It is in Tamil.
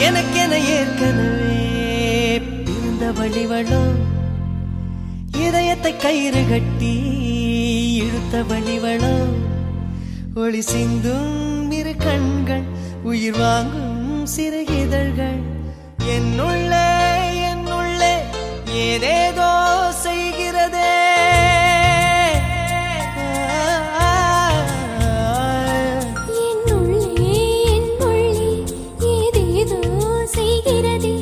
எனக்கென ஏற்கனவே பிறந்த வழிவளோ இதயத்தை கயிறு கட்டி இழுத்த வழிவளோ ஒளி சிந்தும் இரு கண்கள் உயிர் வாங்கும் சிறு இதழ்கள் என்னுள்ளே என்னுள்ளே ஏதேதோ செய்கிறதே என்னுள்ளே என்னுள்ளே ஏதேதோ செய்கிறதே